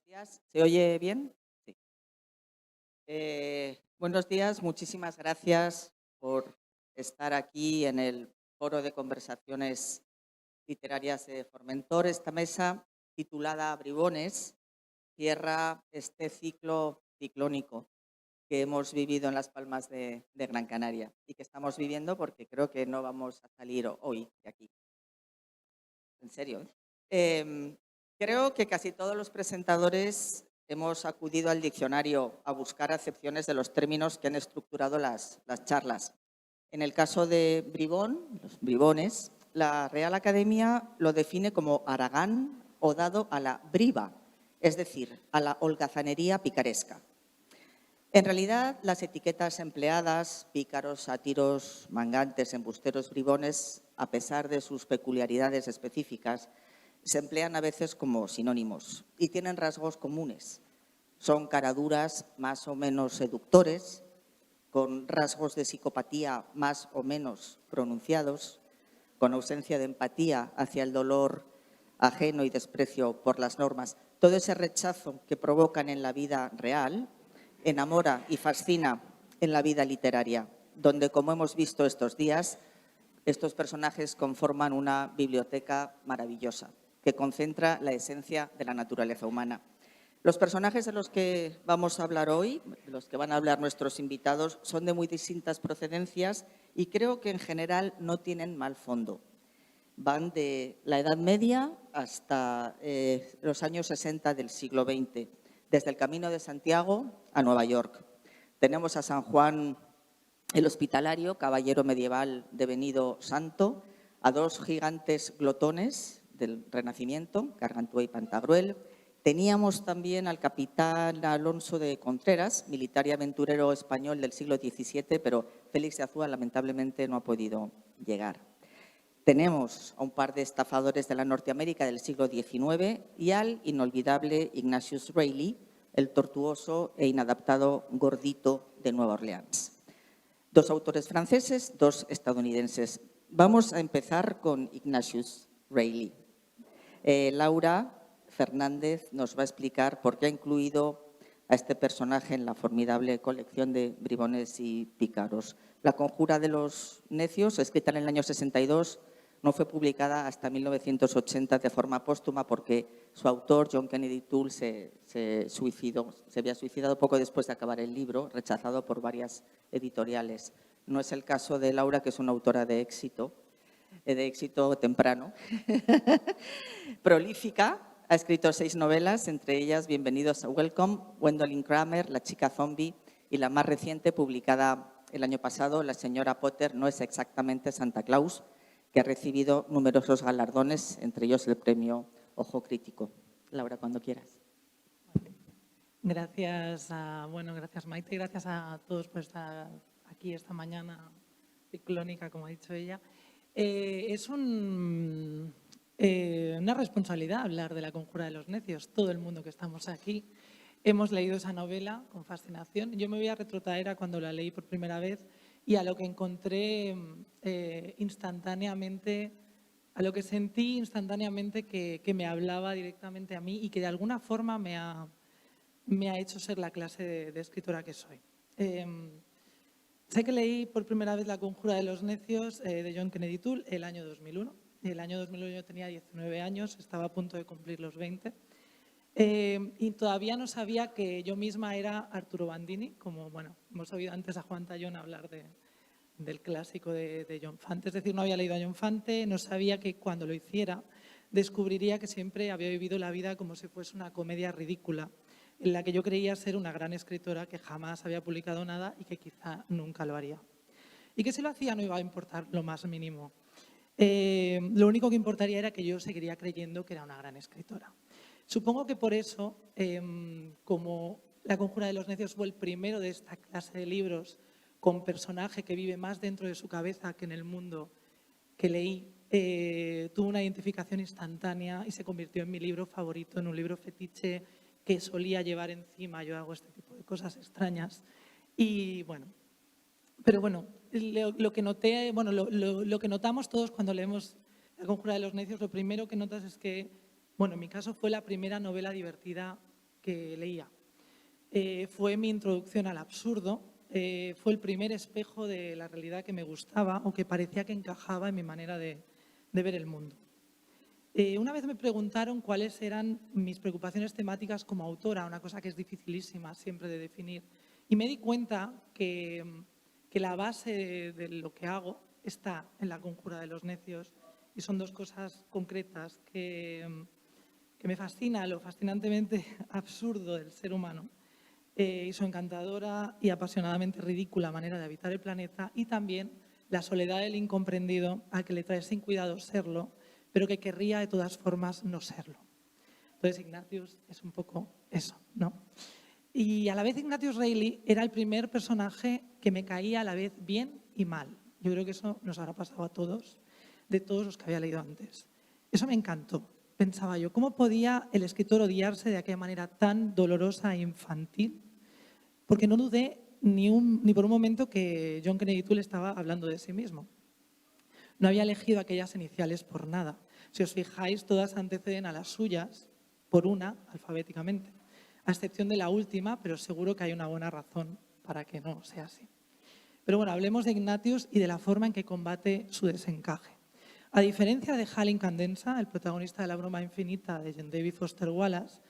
días. ¿Se oye bien? Sí. Buenos días, muchísimas gracias por estar aquí en el Foro de Conversaciones Literarias de Formentor. Esta mesa, titulada Bribones, cierra este ciclo ciclónico que hemos vivido en Las Palmas de Gran Canaria y que estamos viviendo porque creo que no vamos a salir hoy de aquí. En serio, ¿eh? Creo que casi todos los presentadores hemos acudido al diccionario a buscar acepciones de los términos que han estructurado las charlas. En el caso de bribón, los bribones, la Real Academia lo define como haragán o dado a la briva, es decir, a la holgazanería picaresca. En realidad, las etiquetas empleadas, pícaros, sátiros, mangantes, embusteros, bribones, a pesar de sus peculiaridades específicas, se emplean a veces como sinónimos y tienen rasgos comunes. Son caraduras más o menos seductores, con rasgos de psicopatía más o menos pronunciados, con ausencia de empatía hacia el dolor ajeno y desprecio por las normas. Todo ese rechazo que provocan en la vida real enamora y fascina en la vida literaria, donde, como hemos visto estos días, estos personajes conforman una biblioteca maravillosa que concentra la esencia de la naturaleza humana. Los personajes de los que vamos a hablar hoy, de los que van a hablar nuestros invitados, son de muy distintas procedencias y creo que en general no tienen mal fondo. Van de la Edad Media hasta los años 60 del siglo XX, desde el Camino de Santiago a Nueva York. Tenemos a San Juan el Hospitalario, caballero medieval devenido santo, a dos gigantes glotones del Renacimiento, Gargantúa y Pantagruel. Teníamos también al capitán Alonso de Contreras, militar y aventurero español del siglo XVII, pero Félix de Azúa lamentablemente no ha podido llegar. Tenemos a un par de estafadores de la Norteamérica del siglo XIX y al inolvidable Ignatius Reilly, el tortuoso e inadaptado gordito de Nueva Orleans. Dos autores franceses, dos estadounidenses. Vamos a empezar con Ignatius Reilly. Laura Fernández nos va a explicar por qué ha incluido a este personaje en la formidable colección de bribones y pícaros. La conjura de los necios, escrita en el año 62, no fue publicada hasta 1980 de forma póstuma porque su autor, John Kennedy Toole, se había suicidado poco después de acabar el libro, rechazado por varias editoriales. No es el caso de Laura, que es una autora de éxito temprano, prolífica. Ha escrito 6 novelas, entre ellas Bienvenidos a Welcome, Gwendolyn Kramer, La chica zombie y la más reciente, publicada el año pasado, La señora Potter no es exactamente Santa Claus, que ha recibido numerosos galardones, entre ellos el premio Ojo Crítico. Laura, cuando quieras. Gracias, gracias Maite y gracias a todos por estar aquí esta mañana ciclónica, como ha dicho ella. Es una responsabilidad hablar de La conjura de los necios. Todo el mundo que estamos aquí hemos leído esa novela con fascinación. Yo me voy a retrotraer a cuando la leí por primera vez y a lo que encontré instantáneamente, a lo que sentí instantáneamente que me hablaba directamente a mí y que de alguna forma me ha hecho ser la clase de escritora que soy. Sé que leí por primera vez La conjura de los necios de John Kennedy Toole el año 2001. El año 2001 yo tenía 19 años, estaba a punto de cumplir los 20. Y todavía no sabía que yo misma era Arturo Bandini, como hemos oído antes a Juan Tallón hablar del clásico de John Fante. Es decir, no había leído a John Fante, no sabía que cuando lo hiciera descubriría que siempre había vivido la vida como si fuese una comedia ridícula, en la que yo creía ser una gran escritora que jamás había publicado nada y que quizá nunca lo haría. Y que si lo hacía no iba a importar lo más mínimo. Lo único que importaría era que yo seguiría creyendo que era una gran escritora. Supongo que por eso, como La conjura de los necios fue el primero de esta clase de libros con personaje que vive más dentro de su cabeza que en el mundo que leí, tuvo una identificación instantánea y se convirtió en mi libro favorito, en un libro fetiche que solía llevar encima. Yo hago este tipo de cosas extrañas. Y lo que noté, lo que notamos todos cuando leemos La conjura de los necios, lo primero que notas es que, en mi caso fue la primera novela divertida que leía. Fue mi introducción al absurdo, fue el primer espejo de la realidad que me gustaba o que parecía que encajaba en mi manera de ver el mundo. Una vez me preguntaron cuáles eran mis preocupaciones temáticas como autora, una cosa que es dificilísima siempre de definir, y me di cuenta que la base de lo que hago está en la conjura de los necios, y son dos cosas concretas que me fascina, lo fascinantemente absurdo del ser humano y su encantadora y apasionadamente ridícula manera de habitar el planeta, y también la soledad del incomprendido al que le trae sin cuidado serlo, pero que querría de todas formas no serlo. Entonces Ignatius es un poco eso, ¿no? Y a la vez Ignatius Reilly era el primer personaje que me caía a la vez bien y mal. Yo creo que eso nos habrá pasado a todos, de todos los que había leído antes. Eso me encantó. Pensaba yo, ¿cómo podía el escritor odiarse de aquella manera tan dolorosa e infantil? Porque no dudé ni por un momento que John Kennedy Toole estaba hablando de sí mismo. No había elegido aquellas iniciales por nada. Si os fijáis, todas anteceden a las suyas, por una, alfabéticamente, a excepción de la última, pero seguro que hay una buena razón para que no sea así. Pero bueno, hablemos de Ignatius y de la forma en que combate su desencaje. A diferencia de Hal Incandensa, el protagonista de La broma infinita de John David Foster Wallace,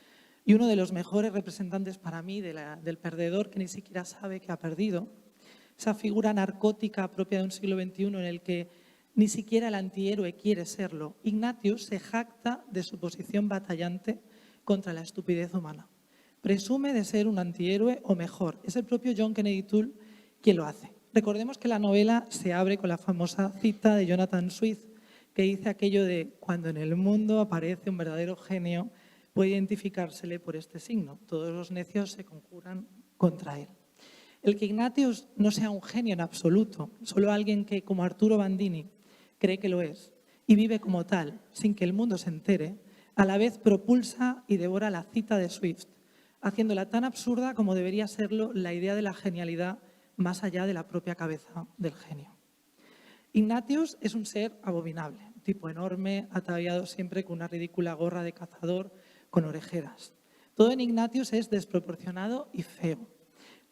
y uno de los mejores representantes para mí del perdedor que ni siquiera sabe que ha perdido, esa figura narcótica propia de un siglo XXI en el que ni siquiera el antihéroe quiere serlo, Ignatius se jacta de su posición batallante contra la estupidez humana. Presume de ser un antihéroe, o mejor, es el propio John Kennedy Toole quien lo hace. Recordemos que la novela se abre con la famosa cita de Jonathan Swift, que dice aquello de: cuando en el mundo aparece un verdadero genio, puede identificársele por este signo. Todos los necios se conjuran contra él. El que Ignatius no sea un genio en absoluto, solo alguien que, como Arturo Bandini, cree que lo es y vive como tal, sin que el mundo se entere, a la vez propulsa y devora la cita de Swift, haciéndola tan absurda como debería serlo la idea de la genialidad más allá de la propia cabeza del genio. Ignatius es un ser abominable, un tipo enorme, ataviado siempre con una ridícula gorra de cazador con orejeras. Todo en Ignatius es desproporcionado y feo.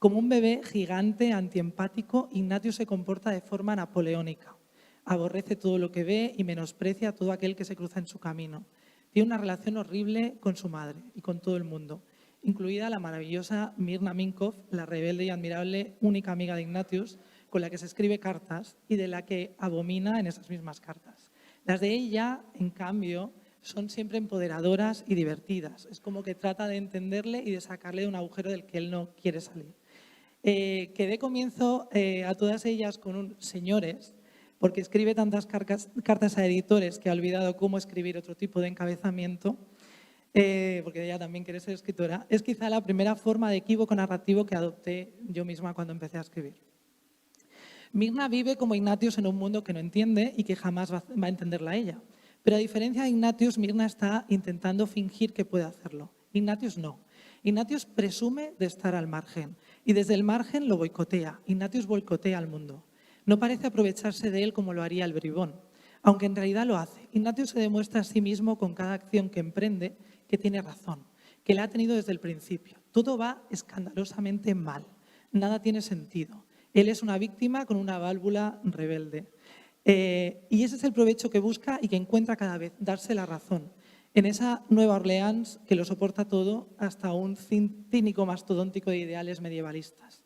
Como un bebé gigante antiempático, Ignatius se comporta de forma napoleónica. Aborrece todo lo que ve y menosprecia a todo aquel que se cruza en su camino. Tiene una relación horrible con su madre y con todo el mundo, incluida la maravillosa Mirna Minkoff, la rebelde y admirable única amiga de Ignatius, con la que se escribe cartas y de la que abomina en esas mismas cartas. Las de ella, en cambio, son siempre empoderadoras y divertidas. Es como que trata de entenderle y de sacarle de un agujero del que él no quiere salir. Que dé comienzo a todas ellas con un señores, porque escribe tantas cartas a editores que ha olvidado cómo escribir otro tipo de encabezamiento, porque ella también quiere ser escritora, es quizá la primera forma de equívoco narrativo que adopté yo misma cuando empecé a escribir. Mirna vive como Ignatius en un mundo que no entiende y que jamás va a entenderla ella. Pero a diferencia de Ignatius, Mirna está intentando fingir que puede hacerlo. Ignatius no. Ignatius presume de estar al margen y desde el margen lo boicotea. Ignatius boicotea al mundo. No parece aprovecharse de él como lo haría el bribón, aunque en realidad lo hace. Ignatius se demuestra a sí mismo con cada acción que emprende que tiene razón, que la ha tenido desde el principio. Todo va escandalosamente mal. Nada tiene sentido. Él es una víctima con una válvula rebelde. Y ese es el provecho que busca y que encuentra cada vez, darse la razón. En esa Nueva Orleans que lo soporta todo, hasta un cínico mastodóntico de ideales medievalistas.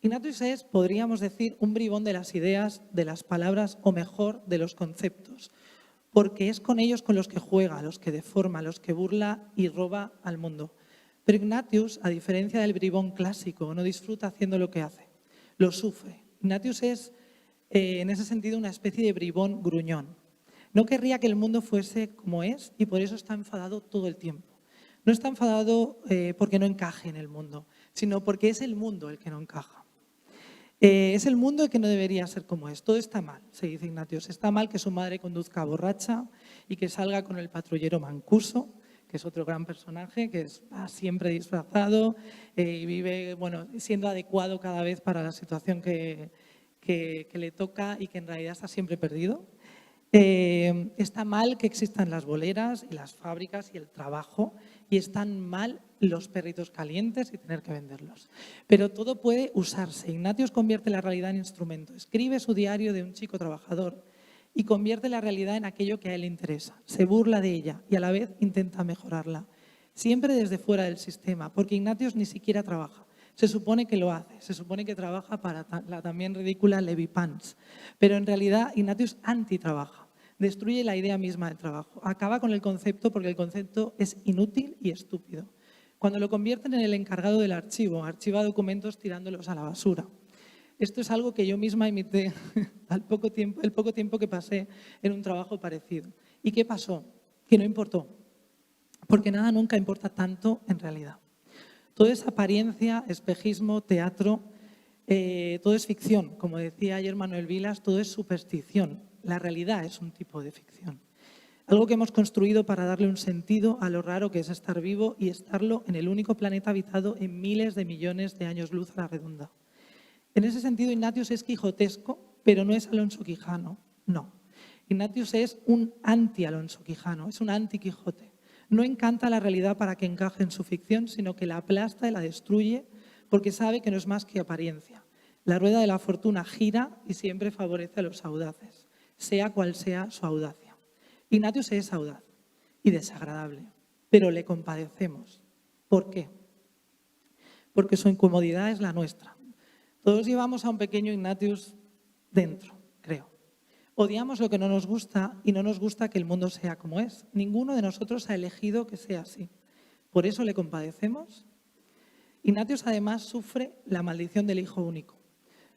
Ignatius es, podríamos decir, un bribón de las ideas, de las palabras o mejor, de los conceptos, porque es con ellos con los que juega, los que deforma, los que burla y roba al mundo. Pero Ignatius, a diferencia del bribón clásico, no disfruta haciendo lo que hace, lo sufre. Ignatius es, en ese sentido, una especie de bribón gruñón. No querría que el mundo fuese como es y por eso está enfadado todo el tiempo. No está enfadado porque no encaje en el mundo, sino porque es el mundo el que no encaja. Es el mundo el que no debería ser como es. Todo está mal, se dice Ignatius. Está mal que su madre conduzca borracha y que salga con el patrullero Mancuso, que es otro gran personaje, que va siempre disfrazado y vive siendo adecuado cada vez para la situación que le toca y que en realidad está siempre perdido. Está mal que existan las boleras y las fábricas y el trabajo, y están mal los perritos calientes y tener que venderlos. Pero todo puede usarse. Ignatius convierte la realidad en instrumento. Escribe su diario de un chico trabajador y convierte la realidad en aquello que a él le interesa. Se burla de ella y a la vez intenta mejorarla. Siempre desde fuera del sistema, porque Ignatius ni siquiera trabaja. Se supone que lo hace, se supone que trabaja para la también ridícula Levi Pants, pero en realidad Ignatius antitrabaja, destruye la idea misma del trabajo, acaba con el concepto porque el concepto es inútil y estúpido. Cuando lo convierten en el encargado del archivo, archiva documentos tirándolos a la basura. Esto es algo que yo misma imité el poco tiempo que pasé en un trabajo parecido. ¿Y qué pasó? Que no importó, porque nada nunca importa tanto en realidad. Todo es apariencia, espejismo, teatro, todo es ficción. Como decía ayer Manuel Vilas, todo es superstición. La realidad es un tipo de ficción. Algo que hemos construido para darle un sentido a lo raro que es estar vivo y estarlo en el único planeta habitado en miles de millones de años luz a la redonda. En ese sentido, Ignatius es quijotesco, pero no es Alonso Quijano, no. Ignatius es un anti-Alonso Quijano, es un anti-Quijote. No encanta la realidad para que encaje en su ficción, sino que la aplasta y la destruye porque sabe que no es más que apariencia. La rueda de la fortuna gira y siempre favorece a los audaces, sea cual sea su audacia. Ignatius es audaz y desagradable, pero le compadecemos. ¿Por qué? Porque su incomodidad es la nuestra. Todos llevamos a un pequeño Ignatius dentro, creo. Odiamos lo que no nos gusta y no nos gusta que el mundo sea como es. Ninguno de nosotros ha elegido que sea así. ¿Por eso le compadecemos? Ignatius además sufre la maldición del hijo único.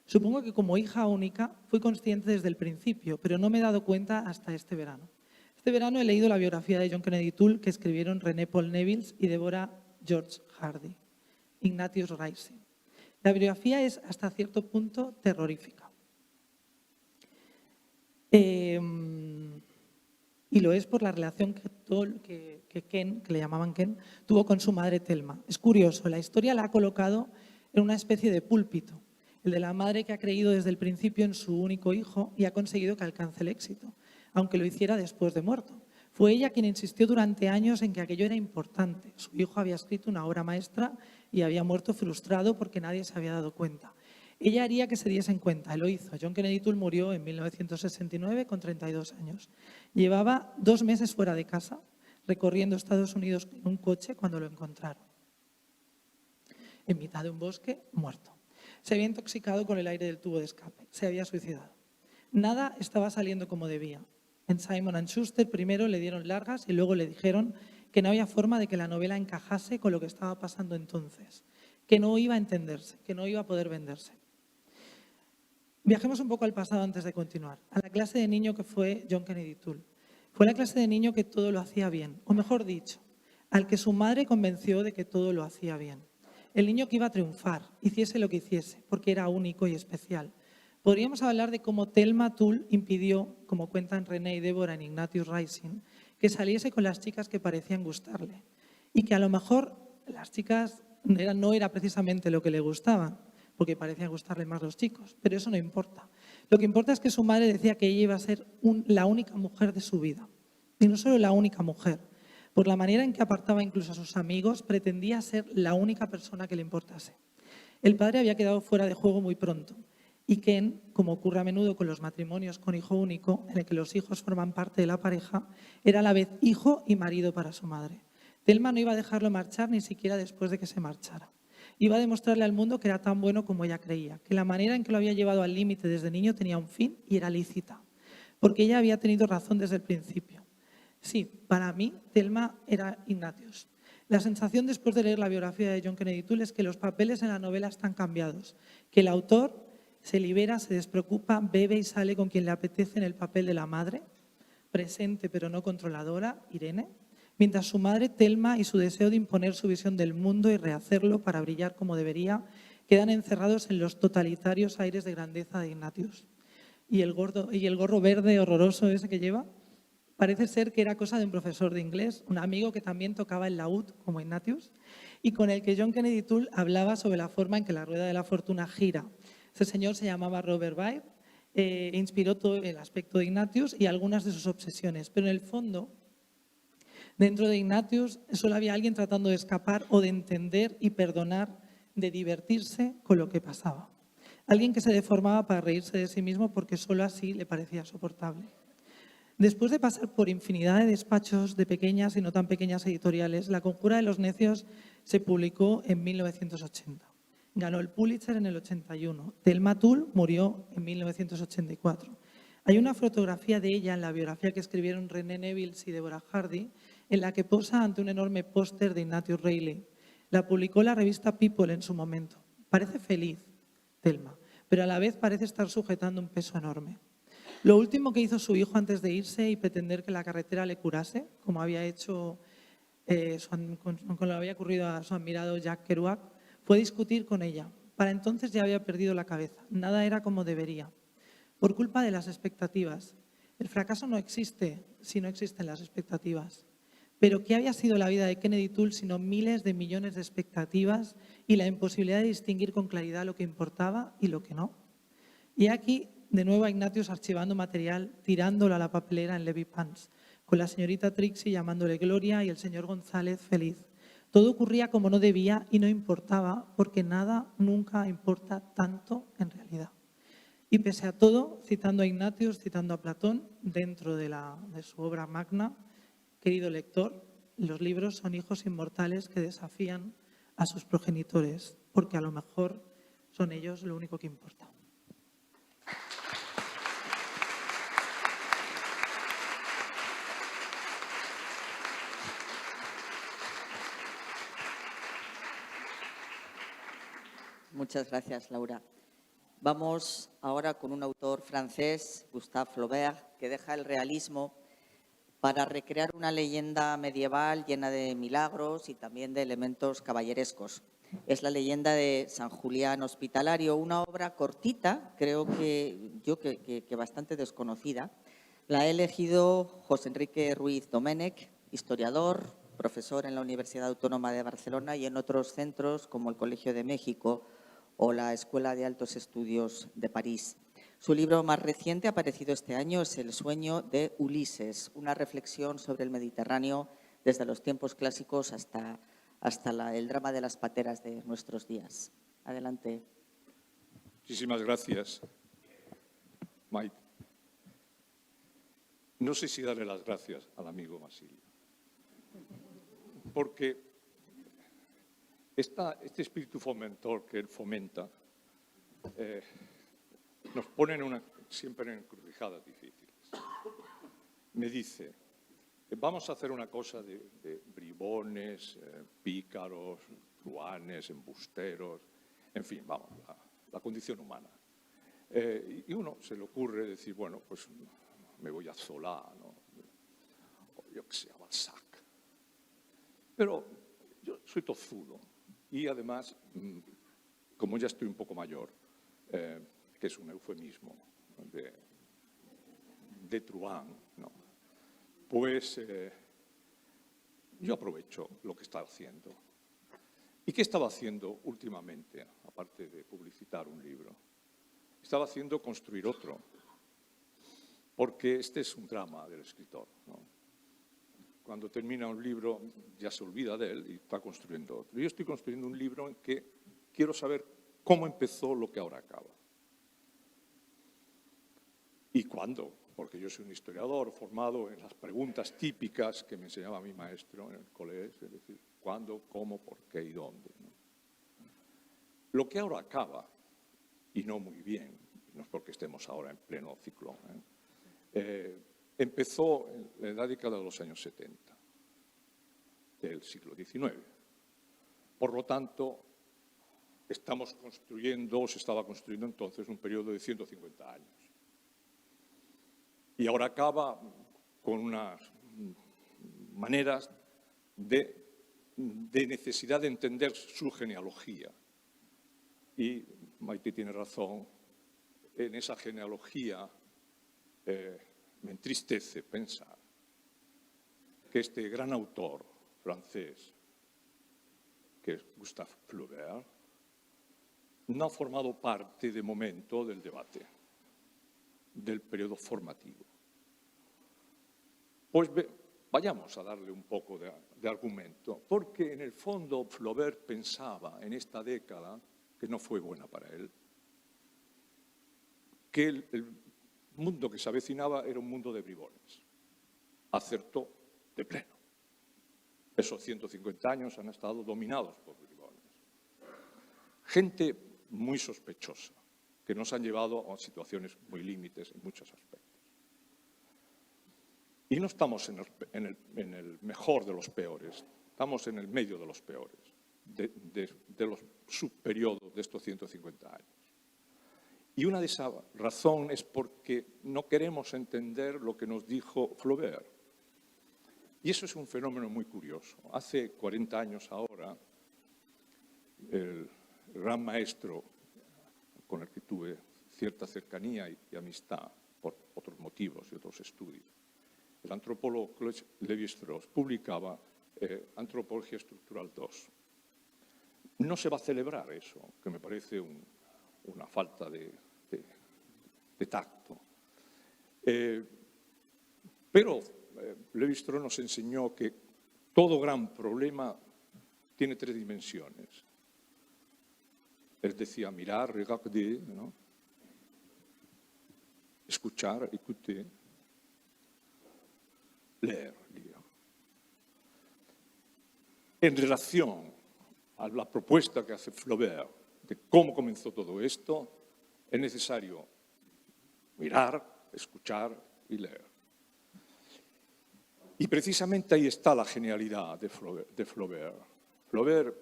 Supongo que como hija única fui consciente desde el principio, pero no me he dado cuenta hasta este verano. Este verano he leído la biografía de John Kennedy Toole que escribieron René Paul Neville y Deborah George Hardy, Ignatius Rising. La biografía es hasta cierto punto terrorífica. Y lo es por la relación que Ken, que le llamaban Ken, tuvo con su madre Thelma. Es curioso, la historia la ha colocado en una especie de púlpito, el de la madre que ha creído desde el principio en su único hijo y ha conseguido que alcance el éxito, aunque lo hiciera después de muerto. Fue ella quien insistió durante años en que aquello era importante. Su hijo había escrito una obra maestra y había muerto frustrado porque nadie se había dado cuenta. Ella haría que se diesen cuenta, y lo hizo. John Kennedy Toole murió en 1969 con 32 años. Llevaba 2 meses fuera de casa, recorriendo Estados Unidos en un coche cuando lo encontraron. En mitad de un bosque, muerto. Se había intoxicado con el aire del tubo de escape. Se había suicidado. Nada estaba saliendo como debía. En Simon & Schuster primero le dieron largas y luego le dijeron que no había forma de que la novela encajase con lo que estaba pasando entonces, que no iba a entenderse, que no iba a poder venderse. Viajemos un poco al pasado antes de continuar, a la clase de niño que fue John Kennedy Toole. Fue la clase de niño que todo lo hacía bien, o mejor dicho, al que su madre convenció de que todo lo hacía bien. El niño que iba a triunfar, hiciese lo que hiciese, porque era único y especial. Podríamos hablar de cómo Thelma Toole impidió, como cuentan René y Deborah en Ignatius Rising, que saliese con las chicas que parecían gustarle. Y que a lo mejor las chicas no era precisamente lo que le gustaban, porque parecían gustarle más los chicos, pero eso no importa. Lo que importa es que su madre decía que ella iba a ser la única mujer de su vida. Y no solo la única mujer. Por la manera en que apartaba incluso a sus amigos, pretendía ser la única persona que le importase. El padre había quedado fuera de juego muy pronto. Y Ken, como ocurre a menudo con los matrimonios con hijo único, en el que los hijos forman parte de la pareja, era a la vez hijo y marido para su madre. Thelma no iba a dejarlo marchar ni siquiera después de que se marchara. Iba a demostrarle al mundo que era tan bueno como ella creía, que la manera en que lo había llevado al límite desde niño tenía un fin y era lícita, porque ella había tenido razón desde el principio. Sí, para mí, Thelma era Ignatius. La sensación después de leer la biografía de John Kennedy Toole es que los papeles en la novela están cambiados, que el autor se libera, se despreocupa, bebe y sale con quien le apetece en el papel de la madre, presente pero no controladora, Irene, mientras su madre, Thelma, y su deseo de imponer su visión del mundo y rehacerlo para brillar como debería, quedan encerrados en los totalitarios aires de grandeza de Ignatius. Y el gorro verde horroroso ese que lleva, parece ser que era cosa de un profesor de inglés, un amigo que también tocaba el laúd, como Ignatius, y con el que John Kennedy Toole hablaba sobre la forma en que la rueda de la fortuna gira. Ese señor se llamaba Robert Byrd inspiró todo el aspecto de Ignatius y algunas de sus obsesiones. Pero en el fondo, dentro de Ignatius solo había alguien tratando de escapar o de entender y perdonar, de divertirse con lo que pasaba. Alguien que se deformaba para reírse de sí mismo porque solo así le parecía soportable. Después de pasar por infinidad de despachos de pequeñas y no tan pequeñas editoriales, La conjura de los necios se publicó en 1980. Ganó el Pulitzer en el 81. Thelma Tull murió en 1984. Hay una fotografía de ella en la biografía que escribieron René Nevils y Deborah Hardy, en la que posa ante un enorme póster de Ignatius Reilly. La publicó la revista People en su momento. Parece feliz, Thelma, pero a la vez parece estar sujetando un peso enorme. Lo último que hizo su hijo antes de irse y pretender que la carretera le curase, como había hecho, con lo que había ocurrido a su admirado Jack Kerouac, fue discutir con ella. Para entonces ya había perdido la cabeza. Nada era como debería. Por culpa de las expectativas. El fracaso no existe si no existen las expectativas. Pero ¿qué había sido la vida de Kennedy Toole sino miles de millones de expectativas y la imposibilidad de distinguir con claridad lo que importaba y lo que no? Y aquí, de nuevo, a Ignatius archivando material, tirándolo a la papelera en Levi Pans, con la señorita Trixie llamándole Gloria y el señor González feliz. Todo ocurría como no debía y no importaba, porque nada nunca importa tanto en realidad. Y pese a todo, citando a Ignatius, citando a Platón, dentro de su obra magna, querido lector, los libros son hijos inmortales que desafían a sus progenitores, porque a lo mejor son ellos lo único que importa. Muchas gracias, Laura. Vamos ahora con un autor francés, Gustave Flaubert, que deja el realismo para recrear una leyenda medieval llena de milagros y también de elementos caballerescos. Es la leyenda de San Julián Hospitalario, una obra cortita, creo que bastante desconocida. La ha elegido José Enrique Ruiz Domènech, historiador, profesor en la Universidad Autónoma de Barcelona y en otros centros como el Colegio de México o la Escuela de Altos Estudios de París. Su libro más reciente, aparecido este año, es El sueño de Ulises, una reflexión sobre el Mediterráneo desde los tiempos clásicos hasta el drama de las pateras de nuestros días. Adelante. Muchísimas gracias, Maite. No sé si darle las gracias al amigo Basilio, porque este espíritu fomentor que él fomenta nos pone siempre en encrucijadas difíciles. Me dice, vamos a hacer una cosa de bribones, pícaros, truanes, embusteros, en fin, vamos, la condición humana. Y uno se le ocurre decir, bueno, pues me voy a Zola, ¿no? O yo que sé, a Balzac. Pero yo soy tozudo y además, como ya estoy un poco mayor, que es un eufemismo de truán, ¿no? Pues yo aprovecho lo que está haciendo. ¿Y qué estaba haciendo últimamente, aparte de publicitar un libro? Estaba haciendo construir otro, porque este es un drama del escritor, ¿no? Cuando termina un libro ya se olvida de él y está construyendo otro. Yo estoy construyendo un libro en que quiero saber cómo empezó lo que ahora acaba. ¿Y cuándo? Porque yo soy un historiador formado en las preguntas típicas que me enseñaba mi maestro en el colegio, es decir, cuándo, cómo, por qué y dónde, ¿no? Lo que ahora acaba, y no muy bien, no es porque estemos ahora en pleno ciclón, empezó en la década de los años 70 del siglo XIX. Por lo tanto, estamos construyendo, o se estaba construyendo entonces, un periodo de 150 años. Y ahora acaba con unas maneras de necesidad de entender su genealogía. Y Maite tiene razón, en esa genealogía me entristece pensar que este gran autor francés, que es Gustave Flaubert, no ha formado parte de momento del debate. del periodo formativo. Pues vayamos a darle un poco de argumento, porque en el fondo Flaubert pensaba en esta década, que no fue buena para él, que el mundo que se avecinaba era un mundo de bribones. Acertó de pleno. Esos 150 años han estado dominados por bribones. Gente muy sospechosa, que nos han llevado a situaciones muy límites en muchos aspectos. Y no estamos en el mejor de los peores, estamos en el medio de los peores, de los subperiodos de estos 150 años. Y una de esas razones es porque no queremos entender lo que nos dijo Flaubert. Y eso es un fenómeno muy curioso. Hace 40 años ahora, el gran maestro con el que tuve cierta cercanía y amistad por otros motivos y otros estudios, el antropólogo Claude Lévi-Strauss, publicaba Antropología Estructural II. No se va a celebrar eso, que me parece una falta de tacto. Pero Lévi-Strauss nos enseñó que todo gran problema tiene 3 dimensiones. Él decía mirar, regarder, ¿no? Escuchar, écouter, leer, lire. En relación a la propuesta que hace Flaubert de cómo comenzó todo esto, es necesario mirar, escuchar y leer. Y precisamente ahí está la genialidad de Flaubert. Flaubert,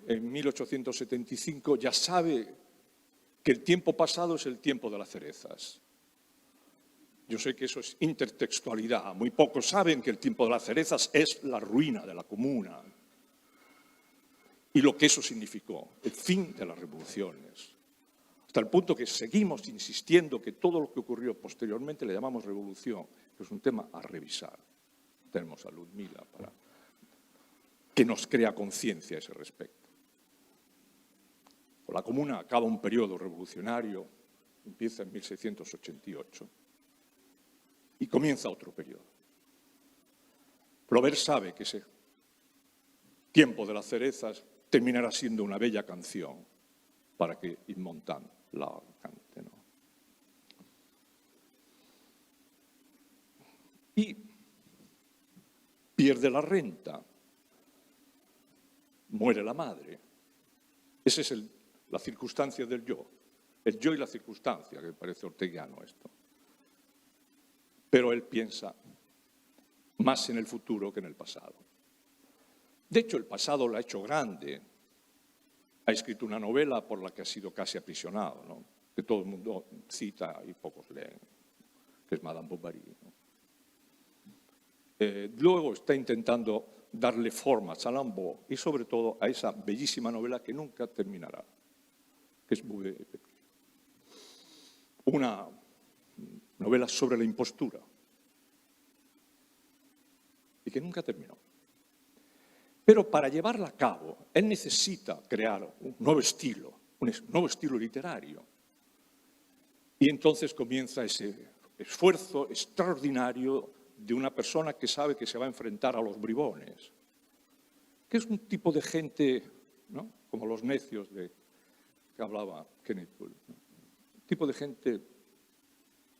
en 1875, ya sabe que el tiempo pasado es el tiempo de las cerezas. Yo sé que eso es intertextualidad. Muy pocos saben que el tiempo de las cerezas es la ruina de la comuna y lo que eso significó, el fin de las revoluciones. Hasta el punto que seguimos insistiendo que todo lo que ocurrió posteriormente le llamamos revolución, que es un tema a revisar. Tenemos a Ludmila para que nos crea conciencia a ese respecto. Con la Comuna acaba un periodo revolucionario, empieza en 1688 y comienza otro periodo. Flaubert sabe que ese tiempo de las cerezas terminará siendo una bella canción para que Yves Montand la cante, ¿no? Y pierde la renta, muere la madre. Esa es la circunstancia del yo. El yo y la circunstancia, que me parece orteguiano esto. Pero él piensa más en el futuro que en el pasado. De hecho, el pasado lo ha hecho grande. Ha escrito una novela por la que ha sido casi aprisionado, ¿no? Que todo el mundo cita y pocos leen, que es Madame Bovary, ¿no? Luego está intentando darle forma a Salammbô y sobre todo a esa bellísima novela que nunca terminará, que es una novela sobre la impostura y que nunca terminó. Pero para llevarla a cabo, él necesita crear un nuevo estilo literario. Y entonces comienza ese esfuerzo extraordinario de una persona que sabe que se va a enfrentar a los bribones, que es un tipo de gente, ¿no?, como los necios que hablaba Kenneth Poole, ¿no? Un tipo de gente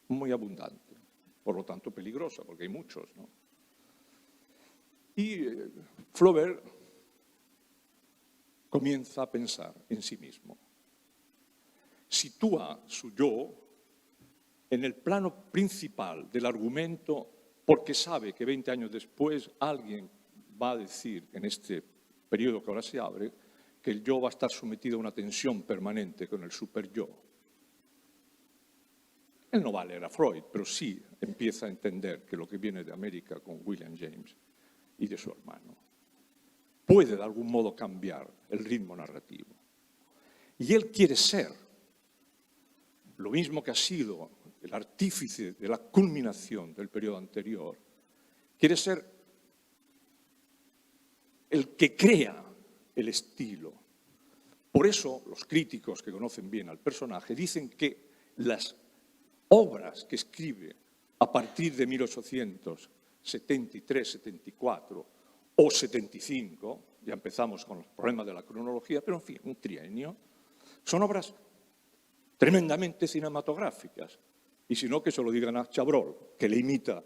muy abundante, por lo tanto peligrosa, porque hay muchos, ¿no? Y Flaubert comienza a pensar en sí mismo. Sitúa su yo en el plano principal del argumento porque sabe que 20 años después alguien va a decir, en este periodo que ahora se abre, que el yo va a estar sometido a una tensión permanente con el superyo. Él no va a leer a Freud, pero sí empieza a entender que lo que viene de América con William James y de su hermano puede de algún modo cambiar el ritmo narrativo. Y él quiere ser lo mismo que ha sido el artífice de la culminación del periodo anterior, quiere ser el que crea el estilo. Por eso los críticos que conocen bien al personaje dicen que las obras que escribe a partir de 1873, 74 o 75, ya empezamos con los problemas de la cronología, pero en fin, un trienio, son obras tremendamente cinematográficas. Y si no, que se lo digan a Chabrol, que le imita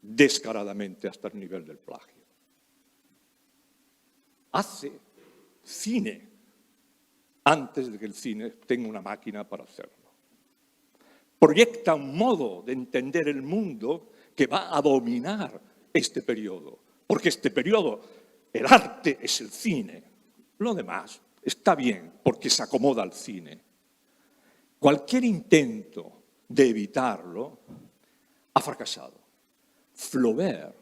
descaradamente hasta el nivel del plagio. Hace cine antes de que el cine tenga una máquina para hacerlo. Proyecta un modo de entender el mundo que va a dominar este periodo, porque este periodo, el arte es el cine, lo demás está bien porque se acomoda al cine. Cualquier intento de evitarlo ha fracasado. Flaubert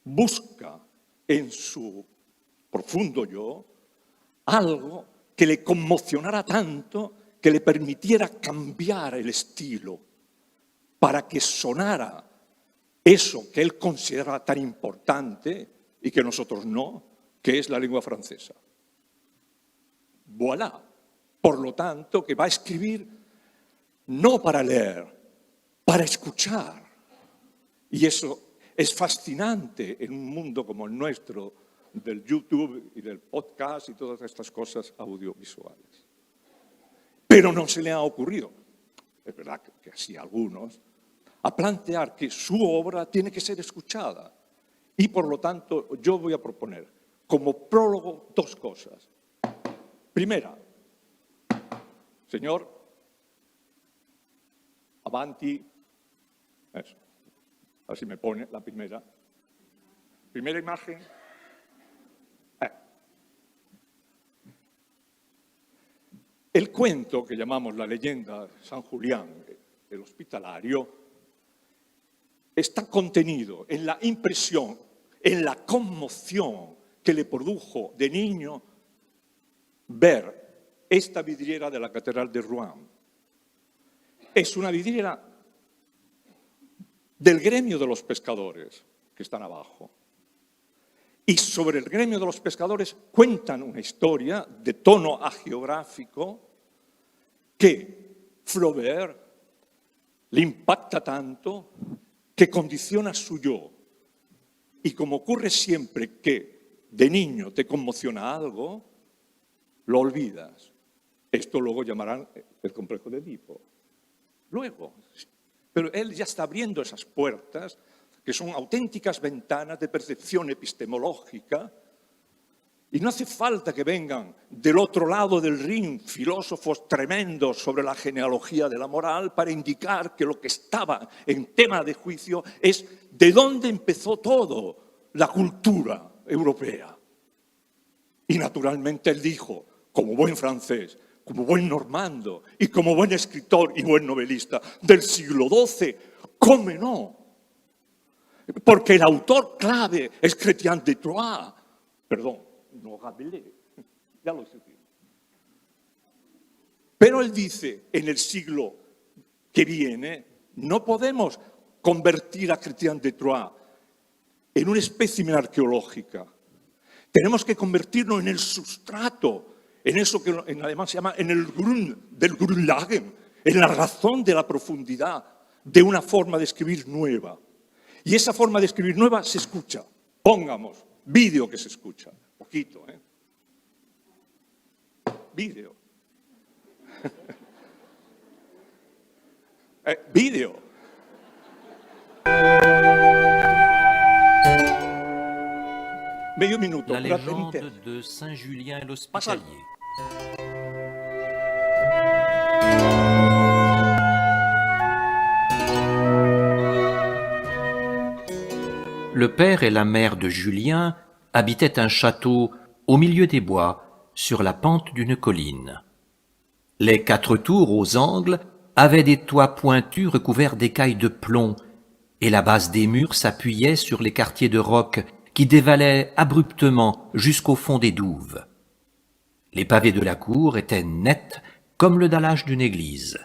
busca en su profundo yo algo que le conmocionara tanto que le permitiera cambiar el estilo para que sonara eso que él considera tan importante y que nosotros no, que es la lengua francesa. Voilà. Por lo tanto, que va a escribir no para leer, para escuchar. Y eso es fascinante en un mundo como el nuestro, del YouTube y del podcast y todas estas cosas audiovisuales. Pero no se le ha ocurrido, es verdad que así algunos, a plantear que su obra tiene que ser escuchada. Y por lo tanto yo voy a proponer como prólogo dos cosas. Primera, señor, avanti, eso, así me pone la primera. Primera imagen. El cuento que llamamos la leyenda de San Julián, el hospitalario, está contenido en la impresión, en la conmoción que le produjo de niño ver esta vidriera de la Catedral de Rouen. Es una vidriera del gremio de los pescadores que están abajo. Y sobre el gremio de los pescadores cuentan una historia de tono hagiográfico que Flaubert le impacta tanto que condiciona su yo. Y como ocurre siempre que de niño te conmociona algo, lo olvidas. Esto luego llamarán el complejo de Edipo. Luego. Pero él ya está abriendo esas puertas que son auténticas ventanas de percepción epistemológica, y no hace falta que vengan del otro lado del Rin filósofos tremendos sobre la genealogía de la moral para indicar que lo que estaba en tema de juicio es de dónde empezó todo la cultura europea. Y naturalmente él dijo, como buen francés, como buen normando y como buen escritor y buen novelista del siglo XII, ¿cómo no? Porque el autor clave es Chrétien de Troyes. Perdón, no Rabelais. Ya lo sé. Pero él dice, en el siglo que viene, no podemos convertir a Chrétien de Troyes en un espécimen arqueológica. Tenemos que convertirnos en el sustrato, en eso que en alemán se llama en el Grund, del Grundlagen, en la razón de la profundidad de una forma de escribir nueva. Y esa forma de escribir nueva se escucha. Pongamos, vídeo que se escucha. Poquito, ¿eh? Vídeo. Vídeo. Medio minuto. La légende de Saint Julien l'Hospitalier. Le père et la mère de Julien habitaient un château au milieu des bois, sur la pente d'une colline. Les 4 tours aux angles avaient des toits pointus recouverts d'écailles de plomb, et la base des murs s'appuyait sur les quartiers de roc qui dévalaient abruptement jusqu'au fond des douves. Les pavés de la cour étaient nets comme le dallage d'une église.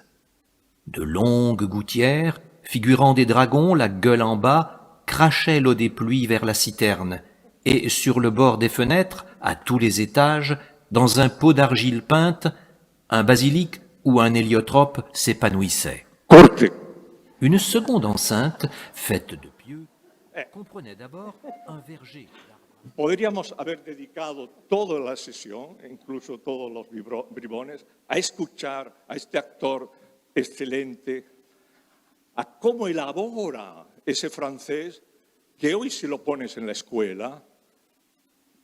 De longues gouttières, figurant des dragons, la gueule en bas, crachaient l'eau des pluies vers la citerne, et sur le bord des fenêtres, à tous les étages, dans un pot d'argile peinte, un basilic ou un héliotrope s'épanouissait. Corte. Une seconde enceinte, faite de pieux, comprenait d'abord un verger. Podríamos haber dedicado toda la sesión, incluso todos los bribones, a escuchar a este actor excelente, a cómo elabora ese francés que hoy si lo pones en la escuela,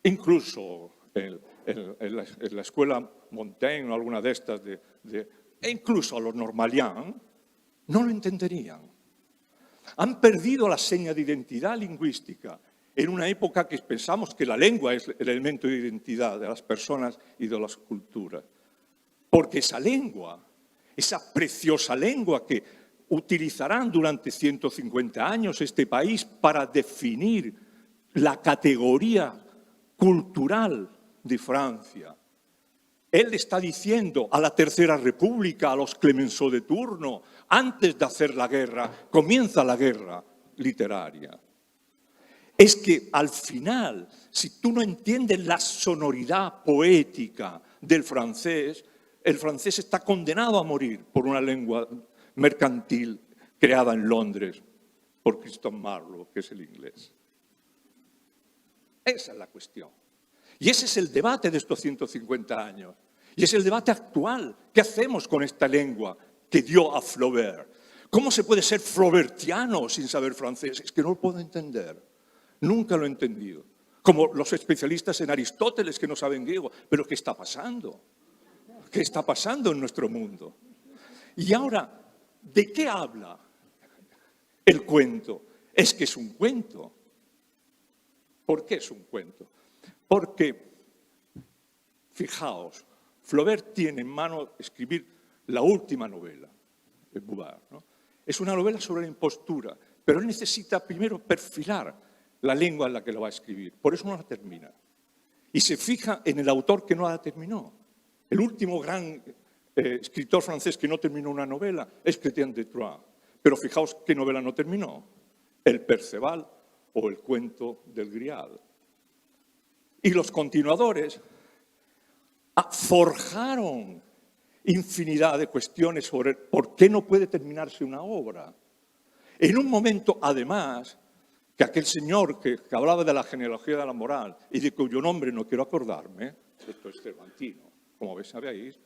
incluso en la escuela Montaigne o alguna de estas, e incluso a los normalians, no lo entenderían. Han perdido la seña de identidad lingüística en una época que pensamos que la lengua es el elemento de identidad de las personas y de las culturas. Porque esa lengua, esa preciosa lengua que utilizarán durante 150 años este país para definir la categoría cultural de Francia. Él está diciendo a la Tercera República, a los Clemenceau de turno, antes de hacer la guerra, comienza la guerra literaria. Es que al final, si tú no entiendes la sonoridad poética del francés, el francés está condenado a morir por una lengua mercantil creada en Londres por Christophe Marlowe, que es el inglés. Esa es la cuestión. Y ese es el debate de estos 150 años. Y es el debate actual. ¿Qué hacemos con esta lengua que dio a Flaubert? ¿Cómo se puede ser flaubertiano sin saber francés? Es que no lo puedo entender. Nunca lo he entendido. Como los especialistas en Aristóteles que no saben griego. ¿Pero qué está pasando? ¿Qué está pasando en nuestro mundo? Y ahora, ¿de qué habla el cuento? Es que es un cuento. ¿Por qué es un cuento? Porque, fijaos, Flaubert tiene en mano escribir la última novela de Bouvard, ¿no? Es una novela sobre la impostura, pero él necesita primero perfilar la lengua en la que lo va a escribir. Por eso no la termina. Y se fija en el autor que no la terminó. El último gran escritor francés que no terminó una novela es Chrétien de Troyes. Pero fijaos qué novela no terminó. El Perceval o el cuento del Grial. Y los continuadores forjaron infinidad de cuestiones sobre por qué no puede terminarse una obra. En un momento, además, que aquel señor que hablaba de la genealogía de la moral y de cuyo nombre no quiero acordarme, esto es cervantino, como sabéis,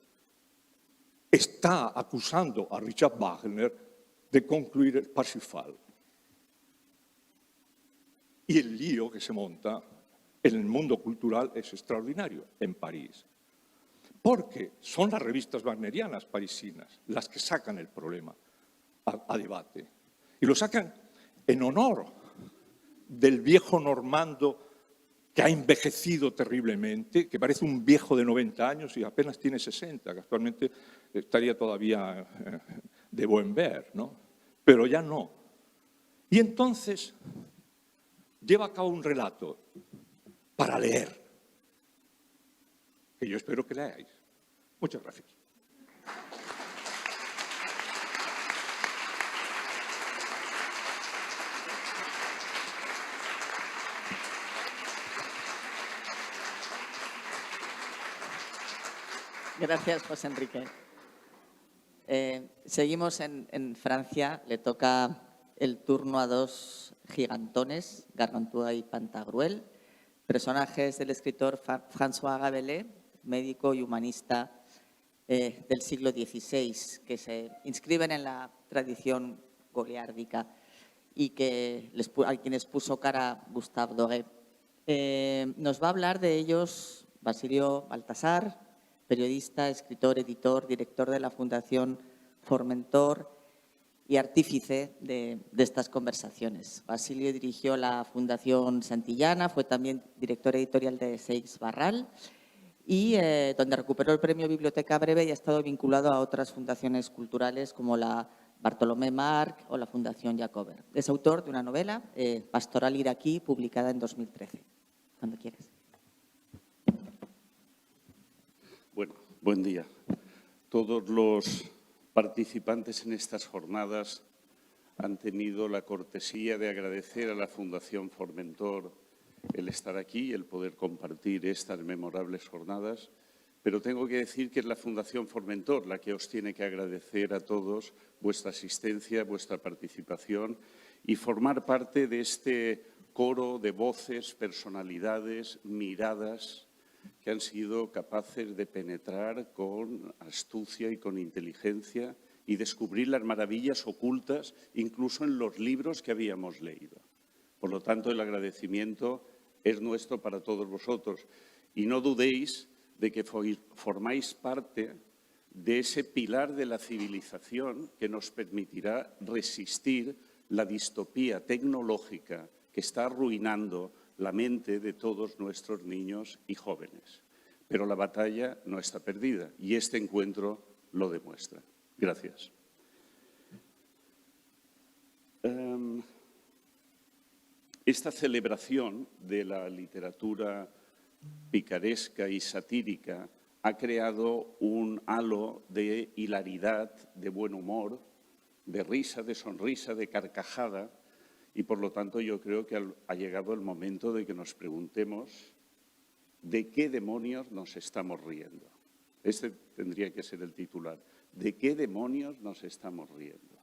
está acusando a Richard Wagner de concluir el Parsifal. Y el lío que se monta en el mundo cultural es extraordinario en París. Porque son las revistas wagnerianas parisinas las que sacan el problema a debate. Y lo sacan en honor del viejo normando que ha envejecido terriblemente, que parece un viejo de 90 años y apenas tiene 60, que actualmente estaría todavía de buen ver, ¿no? Pero ya no. Y entonces lleva a cabo un relato para leer, que yo espero que leáis. Muchas gracias. Gracias, José Enrique. Seguimos en Francia. Le toca el turno a dos gigantones, Gargantua y Pantagruel, personajes del escritor François Rabelais, médico y humanista del siglo XVI, que se inscriben en la tradición goliárdica y a quienes puso cara Gustave Doré. Nos va a hablar de ellos Basilio Baltasar, periodista, escritor, editor, director de la Fundación Formentor y artífice de estas conversaciones. Basilio dirigió la Fundación Santillana, fue también director editorial de Seix Barral y donde recuperó el premio Biblioteca Breve y ha estado vinculado a otras fundaciones culturales como la Bartolomé March o la Fundación Jacober. Es autor de una novela, Pastoral iraquí, publicada en 2013. Cuando quieras. Bueno, buen día. Todos los participantes en estas jornadas han tenido la cortesía de agradecer a la Fundación Formentor el estar aquí y el poder compartir estas memorables jornadas Pero tengo que decir que es la Fundación Formentor la que os tiene que agradecer a todos vuestra asistencia, vuestra participación y formar parte de este coro de voces, personalidades, miradas que han sido capaces de penetrar con astucia y con inteligencia y descubrir las maravillas ocultas incluso en los libros que habíamos leído. Por lo tanto, el agradecimiento es nuestro para todos vosotros. Y no dudéis de que formáis parte de ese pilar de la civilización que nos permitirá resistir la distopía tecnológica que está arruinando la mente de todos nuestros niños y jóvenes. Pero la batalla no está perdida y este encuentro lo demuestra. Gracias. Esta celebración de la literatura picaresca y satírica ha creado un halo de hilaridad, de buen humor, de risa, de sonrisa, de carcajada y, por lo tanto, yo creo que ha llegado el momento de que nos preguntemos ¿de qué demonios nos estamos riendo? Este tendría que ser el titular. ¿De qué demonios nos estamos riendo?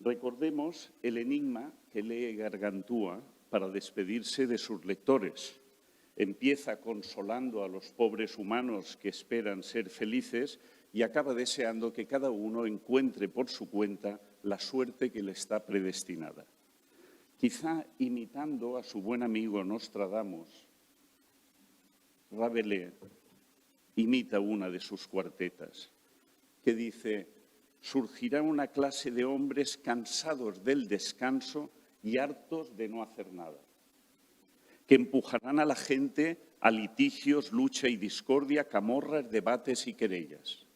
Recordemos el enigma que lee Gargantúa para despedirse de sus lectores. Empieza consolando a los pobres humanos que esperan ser felices y acaba deseando que cada uno encuentre por su cuenta la suerte que le está predestinada. Quizá imitando a su buen amigo Nostradamus, Rabelais imita una de sus cuartetas que dice: surgirá una clase de hombres cansados del descanso y hartos de no hacer nada, que empujarán a la gente a litigios, lucha y discordia, camorras, debates y querellas.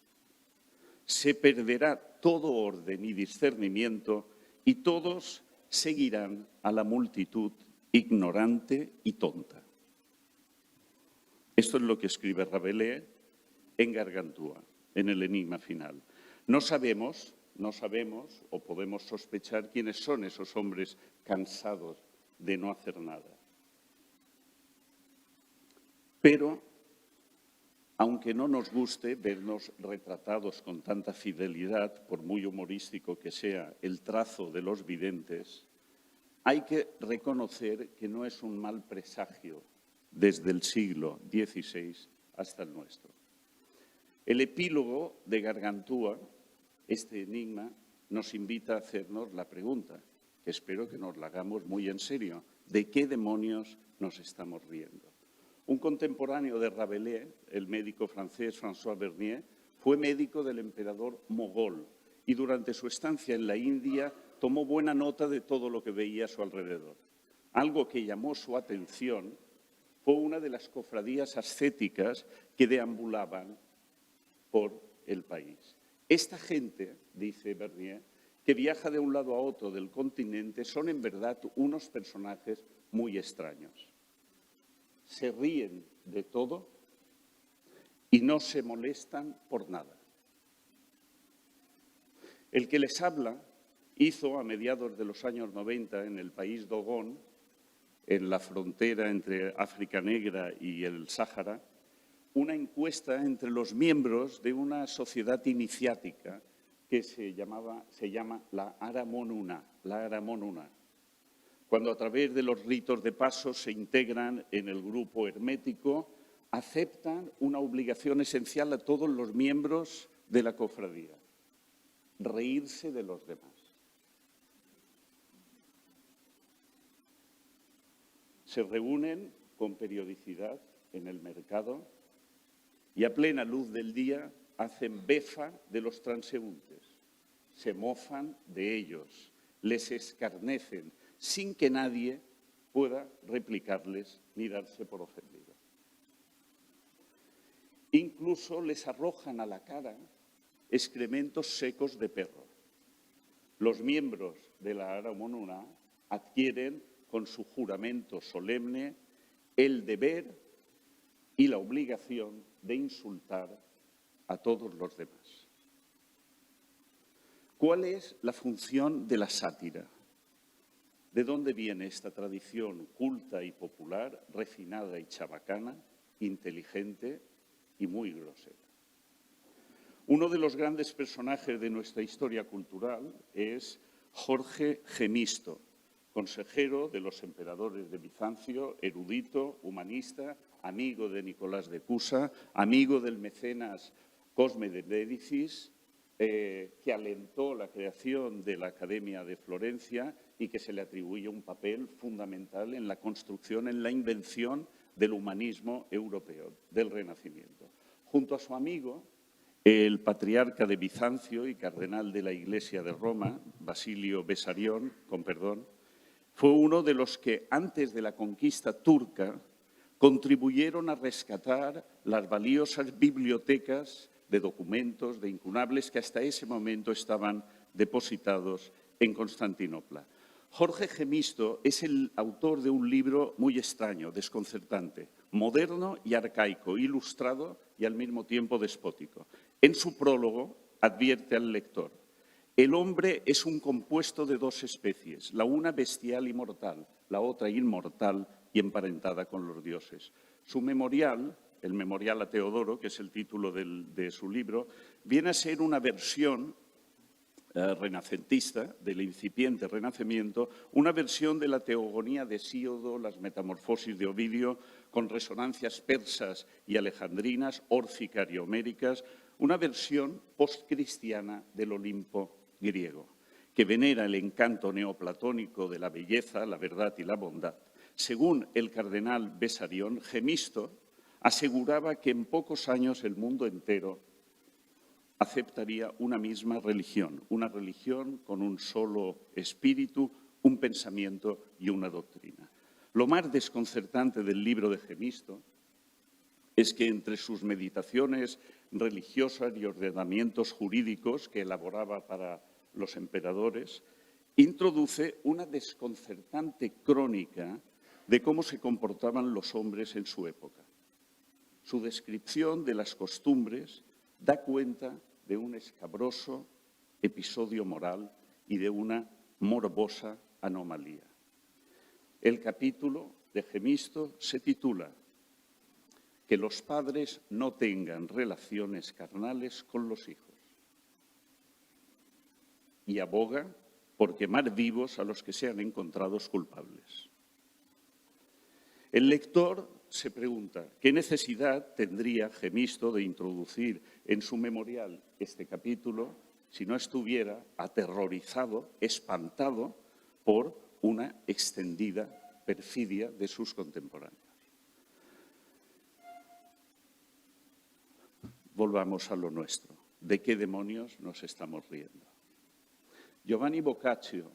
Se perderá todo orden y discernimiento y todos seguirán a la multitud ignorante y tonta. Esto es lo que escribe Rabelais en Gargantúa, en el enigma final. No sabemos o podemos sospechar quiénes son esos hombres cansados de no hacer nada. Pero, aunque no nos guste vernos retratados con tanta fidelidad, por muy humorístico que sea el trazo de los videntes, hay que reconocer que no es un mal presagio desde el siglo XVI hasta el nuestro. El epílogo de Gargantúa, este enigma, nos invita a hacernos la pregunta, que espero que nos la hagamos muy en serio: ¿de qué demonios nos estamos riendo? Un contemporáneo de Rabelais, el médico francés François Bernier, fue médico del emperador mogol y durante su estancia en la India tomó buena nota de todo lo que veía a su alrededor. Algo que llamó su atención fue una de las cofradías ascéticas que deambulaban por el país. Esta gente, dice Bernier, que viaja de un lado a otro del continente, son en verdad unos personajes muy extraños. Se ríen de todo y no se molestan por nada. El que les habla hizo a mediados de los años 90 en el país Dogón, en la frontera entre África Negra y el Sáhara, una encuesta entre los miembros de una sociedad iniciática que se llama la Aramonuna, cuando a través de los ritos de paso se integran en el grupo hermético, aceptan una obligación esencial a todos los miembros de la cofradía: reírse de los demás. Se reúnen con periodicidad en el mercado y a plena luz del día hacen befa de los transeúntes, se mofan de ellos, les escarnecen, sin que nadie pueda replicarles ni darse por ofendido. Incluso les arrojan a la cara excrementos secos de perro. Los miembros de la Aramonuna adquieren con su juramento solemne el deber y la obligación de insultar a todos los demás. ¿Cuál es la función de la sátira? ¿De dónde viene esta tradición culta y popular, refinada y chabacana, inteligente, y muy grosera. Uno de los grandes personajes de nuestra historia cultural es Jorge Gemisto, consejero de los emperadores de Bizancio, erudito, humanista, amigo de Nicolás de Cusa, amigo del mecenas Cosme de Médicis, que alentó la creación de la Academia de Florencia y que se le atribuye un papel fundamental en la construcción, en la invención del humanismo europeo, del Renacimiento. Junto a su amigo, el patriarca de Bizancio y cardenal de la Iglesia de Roma, Basilio Besarión, fue uno de los que, antes de la conquista turca, contribuyeron a rescatar las valiosas bibliotecas de documentos, de incunables, que hasta ese momento estaban depositados en Constantinopla. Jorge Gemisto es el autor de un libro muy extraño, desconcertante, moderno y arcaico, ilustrado y al mismo tiempo despótico. En su prólogo advierte al lector: el hombre es un compuesto de dos especies, la una bestial y mortal, la otra inmortal y emparentada con los dioses. Su memorial, el Memorial a Teodoro, que es el título de su libro, viene a ser una versión renacentista, del incipiente Renacimiento, una versión de la Teogonía de Hesíodo, las Metamorfosis de Ovidio, con resonancias persas y alejandrinas, órficas y homéricas, una versión postcristiana del Olimpo griego, que venera el encanto neoplatónico de la belleza, la verdad y la bondad. Según el cardenal Besarión, Gemisto aseguraba que en pocos años el mundo entero aceptaría una misma religión, una religión con un solo espíritu, un pensamiento y una doctrina. Lo más desconcertante del libro de Gemisto es que entre sus meditaciones religiosas y ordenamientos jurídicos que elaboraba para los emperadores, introduce una desconcertante crónica de cómo se comportaban los hombres en su época. Su descripción de las costumbres da cuenta de un escabroso episodio moral y de una morbosa anomalía. El capítulo de Gemisto se titula Que los padres no tengan relaciones carnales con los hijos y aboga por quemar vivos a los que sean encontrados culpables. El lector se pregunta, ¿qué necesidad tendría Gemisto de introducir en su memorial este capítulo si no estuviera aterrorizado, espantado por una extendida perfidia de sus contemporáneos? Volvamos a lo nuestro. ¿De qué demonios nos estamos riendo? Giovanni Boccaccio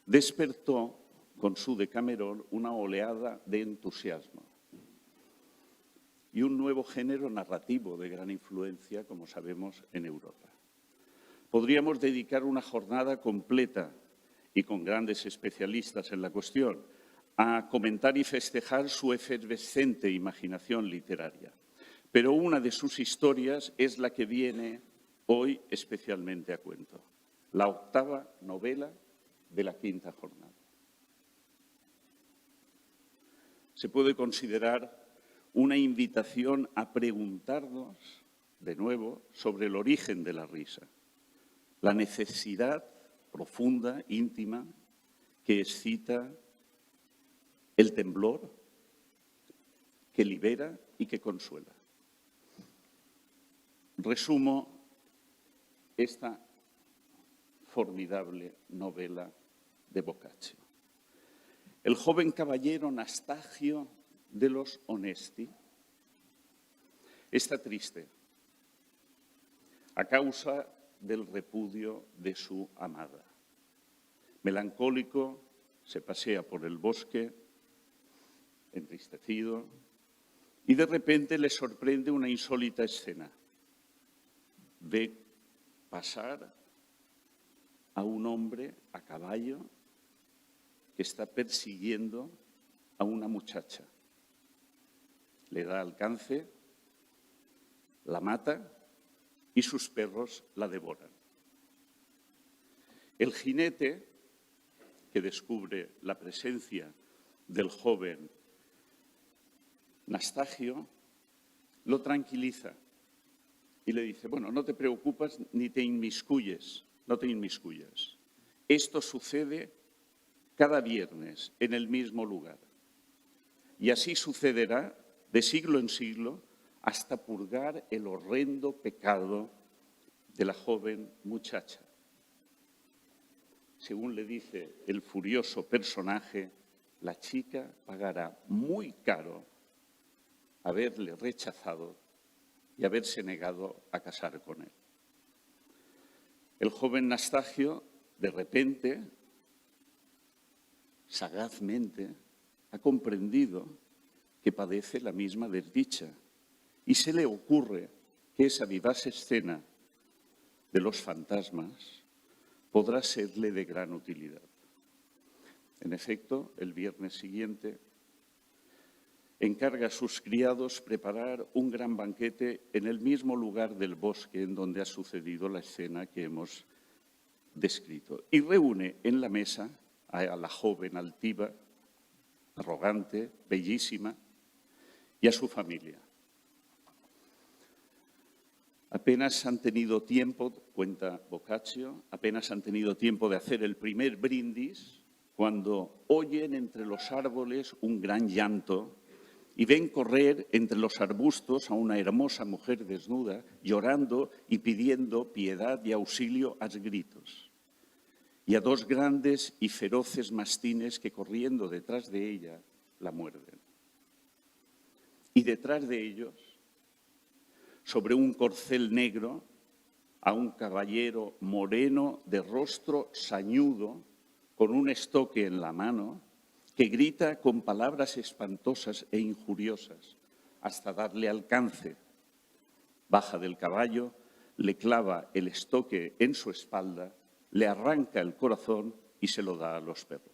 despertó con su Decamerón una oleada de entusiasmo y un nuevo género narrativo de gran influencia, como sabemos, en Europa. Podríamos dedicar una jornada completa y con grandes especialistas en la cuestión a comentar y festejar su efervescente imaginación literaria. Pero una de sus historias es la que viene hoy especialmente a cuento, la octava novela de la quinta jornada. Se puede considerar una invitación a preguntarnos de nuevo sobre el origen de la risa, la necesidad profunda, íntima, que excita el temblor, que libera y que consuela. Resumo esta formidable novela de Boccaccio. El joven caballero Nastagio de los Honesti está triste a causa del repudio de su amada. Melancólico, se pasea por el bosque, entristecido, y de repente le sorprende una insólita escena. Ve pasar a un hombre a caballo que está persiguiendo a una muchacha. Le da alcance, la mata y sus perros la devoran. El jinete, que descubre la presencia del joven Nastagio, lo tranquiliza y le dice, bueno, no te preocupes ni te inmiscuyes, no te inmiscuyas. Esto sucede cada viernes en el mismo lugar. Y así sucederá de siglo en siglo hasta purgar el horrendo pecado de la joven muchacha. Según le dice el furioso personaje, la chica pagará muy caro haberle rechazado y haberse negado a casar con él. El joven Nastagio, de repente, sagazmente, ha comprendido que padece la misma desdicha y se le ocurre que esa vivaz escena de los fantasmas podrá serle de gran utilidad. En efecto, el viernes siguiente encarga a sus criados preparar un gran banquete en el mismo lugar del bosque en donde ha sucedido la escena que hemos descrito y reúne en la mesa a la joven altiva, arrogante, bellísima, y a su familia. Apenas han tenido tiempo, cuenta Boccaccio, apenas han tenido tiempo de hacer el primer brindis cuando oyen entre los árboles un gran llanto y ven correr entre los arbustos a una hermosa mujer desnuda, llorando y pidiendo piedad y auxilio a gritos, y a dos grandes y feroces mastines que corriendo detrás de ella la muerden. Y detrás de ellos, sobre un corcel negro, a un caballero moreno de rostro sañudo, con un estoque en la mano, que grita con palabras espantosas e injuriosas hasta darle alcance. Baja del caballo, le clava el estoque en su espalda, le arranca el corazón y se lo da a los perros.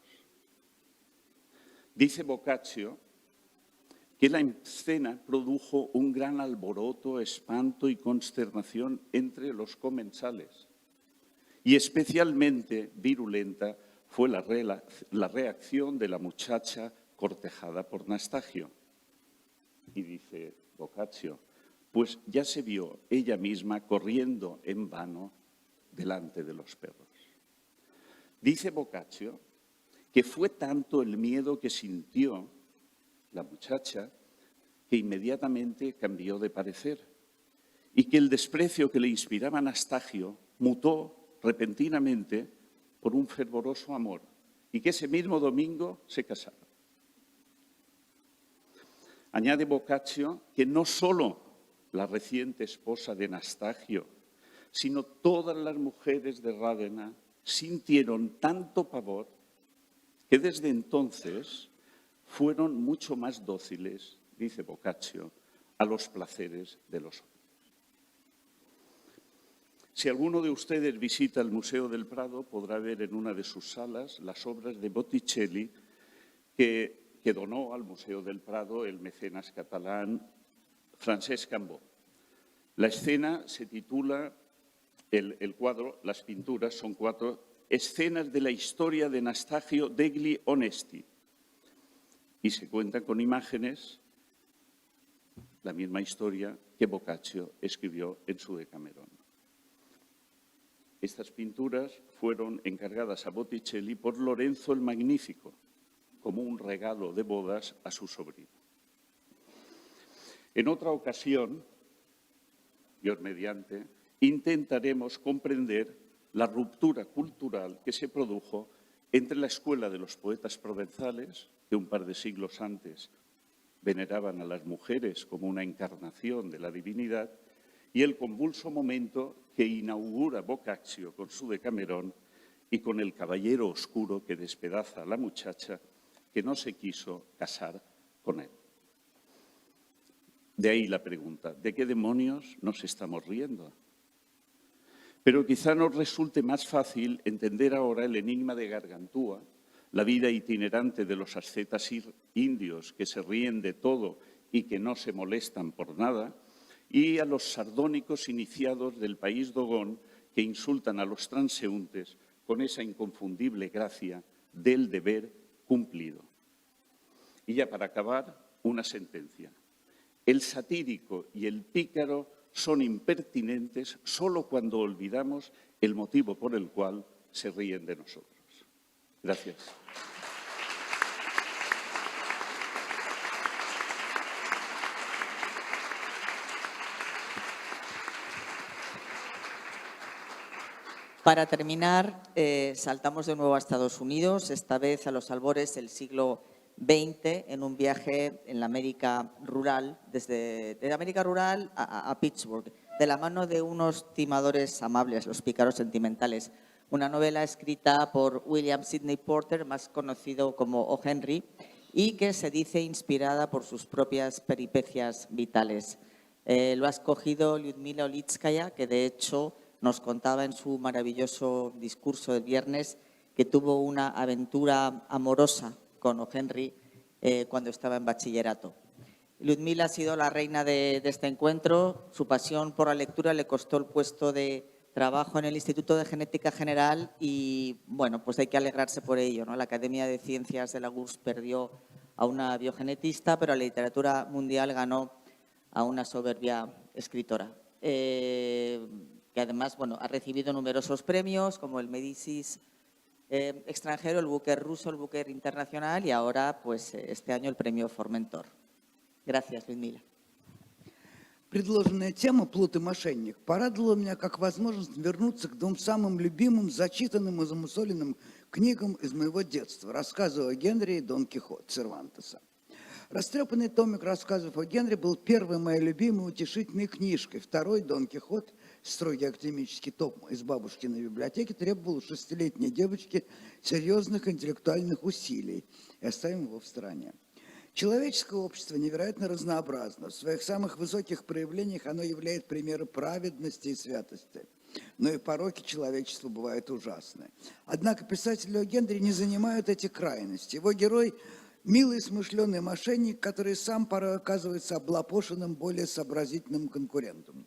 Dice Boccaccio que la escena produjo un gran alboroto, espanto y consternación entre los comensales. Y especialmente virulenta fue la reacción de la muchacha cortejada por Nastagio. Y dice Boccaccio, pues ya se vio ella misma corriendo en vano delante de los perros. Dice Boccaccio que fue tanto el miedo que sintió la muchacha que inmediatamente cambió de parecer y que el desprecio que le inspiraba Nastagio mutó repentinamente por un fervoroso amor y que ese mismo domingo se casaron. Añade Boccaccio que no solo la reciente esposa de Nastagio, sino todas las mujeres de Rádena sintieron tanto pavor que desde entonces fueron mucho más dóciles, dice Boccaccio, a los placeres de los hombres. Si alguno de ustedes visita el Museo del Prado, podrá ver en una de sus salas las obras de Botticelli que donó al Museo del Prado el mecenas catalán Francesc Cambó. La escena se titula, el cuadro, las pinturas son 4 escenas de la historia de Nastagio degli Onesti y se cuentan con imágenes, la misma historia que Boccaccio escribió en su Decamerón. Estas pinturas fueron encargadas a Botticelli por Lorenzo el Magnífico, como un regalo de bodas a su sobrino. En otra ocasión, Dios mediante, intentaremos comprender la ruptura cultural que se produjo entre la escuela de los poetas provenzales, que un par de siglos antes veneraban a las mujeres como una encarnación de la divinidad, y el convulso momento que inaugura Boccaccio con su Decamerón y con el caballero oscuro que despedaza a la muchacha que no se quiso casar con él. De ahí la pregunta, ¿de qué demonios nos estamos riendo? Pero quizá nos resulte más fácil entender ahora el enigma de Gargantúa, la vida itinerante de los ascetas indios que se ríen de todo y que no se molestan por nada, y a los sardónicos iniciados del país dogón que insultan a los transeúntes con esa inconfundible gracia del deber cumplido. Y ya para acabar, una sentencia. El satírico y el pícaro son impertinentes solo cuando olvidamos el motivo por el cual se ríen de nosotros. Gracias. Para terminar, saltamos de nuevo a Estados Unidos, esta vez a los albores del siglo XX, en un viaje en la América rural, desde América rural a Pittsburgh, de la mano de unos timadores amables, los pícaros sentimentales. Una novela escrita por William Sidney Porter, más conocido como O. Henry, y que se dice inspirada por sus propias peripecias vitales. Lo ha escogido Lyudmila Olitskaya, que de hecho nos contaba en su maravilloso discurso del viernes que tuvo una aventura amorosa con O. Henry cuando estaba en bachillerato. Lyudmila ha sido la reina de este encuentro. Su pasión por la lectura le costó el puesto de trabajo en el Instituto de Genética General y, bueno, pues hay que alegrarse por ello, ¿no? La Academia de Ciencias de la URSS perdió a una biogenetista, pero la literatura mundial ganó a una soberbia escritora. Que además, bueno, ha recibido numerosos premios como el Médicis extranjero, el Booker ruso, el Booker internacional y ahora, pues, este año el premio Formentor. Gracias, Lyudmila. Предложенная тема «Плут и мошенник» порадовала меня как возможность вернуться к двум самым любимым, зачитанным и замусоленным книгам из моего детства – рассказу о Генри и Дон Кихот Сервантеса. Растрепанный томик рассказов о Генри был первой моей любимой утешительной книжкой. Второй, Дон Кихот, строгий академический том из бабушкиной библиотеки, требовал у 6-летней девочки серьезных интеллектуальных усилий. И оставим его в стороне. Человеческое общество невероятно разнообразно. В своих самых высоких проявлениях оно является примером праведности и святости. Но и пороки человечества бывают ужасны. Однако писатели о Генри не занимают эти крайности. Его герой – милый смышленый мошенник, который сам порой оказывается облапошенным, более сообразительным конкурентом.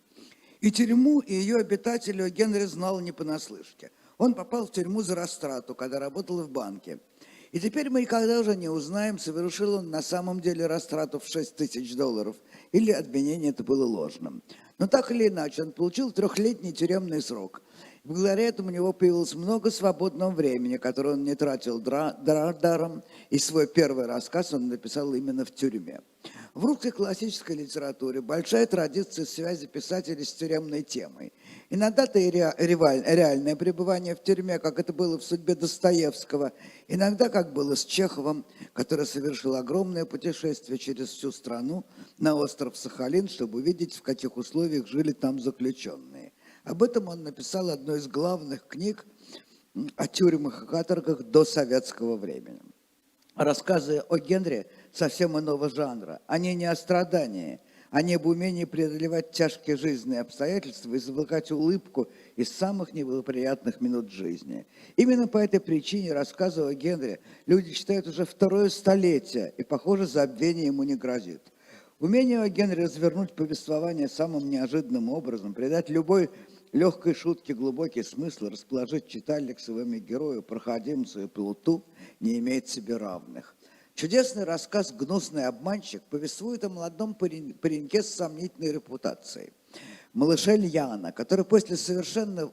И тюрьму, и ее обитателей о Генри знал не понаслышке. Он попал в тюрьму за растрату, когда работал в банке. И теперь мы никогда уже не узнаем, совершил он на самом деле растрату в $6000 или обвинение это было ложным. Но так или иначе, он получил 3-летний тюремный срок. И благодаря этому у него появилось много свободного времени, которое он не тратил даром, и свой первый рассказ он написал именно в тюрьме. В русской классической литературе большая традиция связи писателей с тюремной темой. Иногда это и реальное пребывание в тюрьме, как это было в судьбе Достоевского, иногда, как было с Чеховым, который совершил огромное путешествие через всю страну на остров Сахалин, чтобы увидеть, в каких условиях жили там заключенные. Об этом он написал одну из главных книг о тюрьмах и каторгах до советского времени. Рассказы о Генри совсем иного жанра. Они не о страдании, они об умении преодолевать тяжкие жизненные обстоятельства и извлекать улыбку из самых неблагоприятных минут жизни. Именно по этой причине рассказы о Генри люди читают уже 2-е столетие, и, похоже, забвение ему не грозит. Умение о Генри развернуть повествование самым неожиданным образом, придать любой легкой шутке глубокий смысл, расположить читателя к своему герою, проходимцу и плуту не имеет себе равных. Чудесный рассказ «Гнусный обманщик» повествует о молодом пареньке с сомнительной репутацией. Малыше Льяна, который после совершенно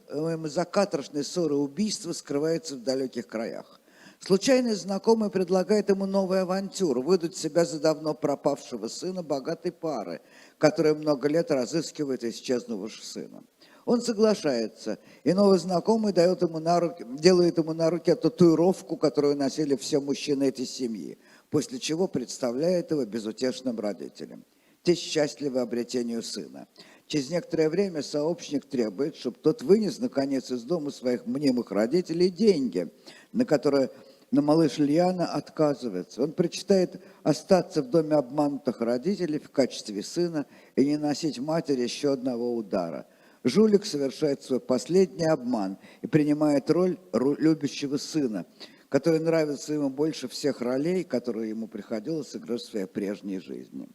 закаторшной ссоры и убийства скрывается в далеких краях. Случайный знакомый предлагает ему новую авантюру – выдать себя за давно пропавшего сына богатой пары, которая много лет разыскивает исчезнувшего сына. Он соглашается, и новый знакомый делает ему на руке татуировку, которую носили все мужчины этой семьи, после чего представляет его безутешным родителям. Те счастливы обретению сына. Через некоторое время сообщник требует, чтобы тот вынес, наконец, из дома своих мнимых родителей деньги, на малыш Льяна отказывается. Он предпочитает остаться в доме обманутых родителей в качестве сына и не носить матери еще одного удара. Жулик совершает свой последний обман и принимает роль любящего сына, который нравится ему больше всех ролей, которые ему приходилось играть в своей прежней жизни.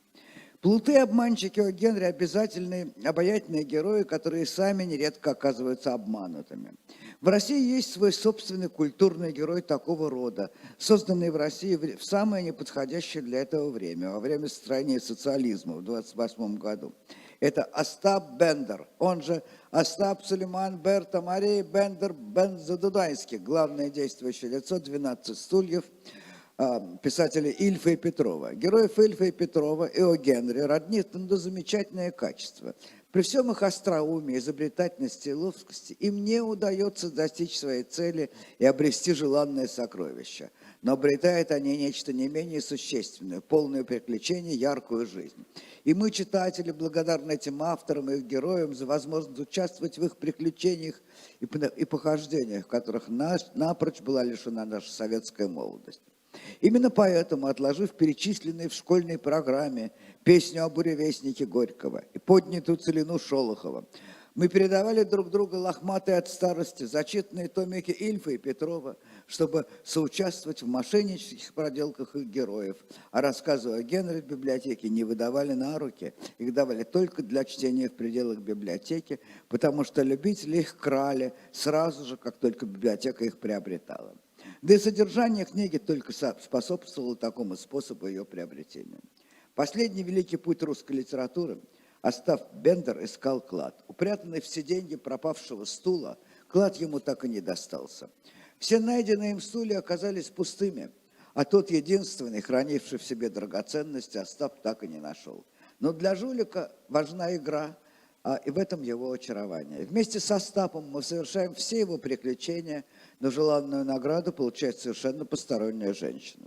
Плуты и обманщики о Генри обязательные, обаятельные герои, которые сами нередко оказываются обманутыми. В России есть свой собственный культурный герой такого рода, созданный в России в самое неподходящее для этого время, во время строения социализма в 1928 году. Это Остап Бендер, он же Остап Сулейман Берта Мария Бендер Бензадудайский, главное действующее лицо «12 стульев», писателей Ильфа и Петрова. Героев Ильфа и Петрова и О. Генри роднит замечательное качество. При всем их остроумии, изобретательности и ловкости им не удается достичь своей цели и обрести желанное сокровище. Но обретают они нечто не менее существенное, полное приключений, яркую жизнь. И мы, читатели, благодарны этим авторам и их героям за возможность участвовать в их приключениях и похождениях, которых напрочь была лишена наша советская молодость. Именно поэтому, отложив перечисленные в школьной программе песню о буревестнике Горького и поднятую целину Шолохова, мы передавали друг другу лохматые от старости зачитанные томики Ильфа и Петрова, чтобы соучаствовать в мошеннических проделках их героев, а рассказы о Генри в библиотеке не выдавали на руки, их давали только для чтения в пределах библиотеки, потому что любители их крали сразу же, как только библиотека их приобретала. Да и содержание книги только способствовало такому способу ее приобретения. Последний великий путь русской литературы Остап Бендер искал клад. Упрятанный в сиденье пропавшего стула, клад ему так и не достался. Все найденные им стулья оказались пустыми, а тот единственный, хранивший в себе драгоценности, Остап так и не нашел. Но для жулика важна игра, и в этом его очарование. Вместе с Остапом мы совершаем все его приключения, но желанную награду получает совершенно посторонняя женщина.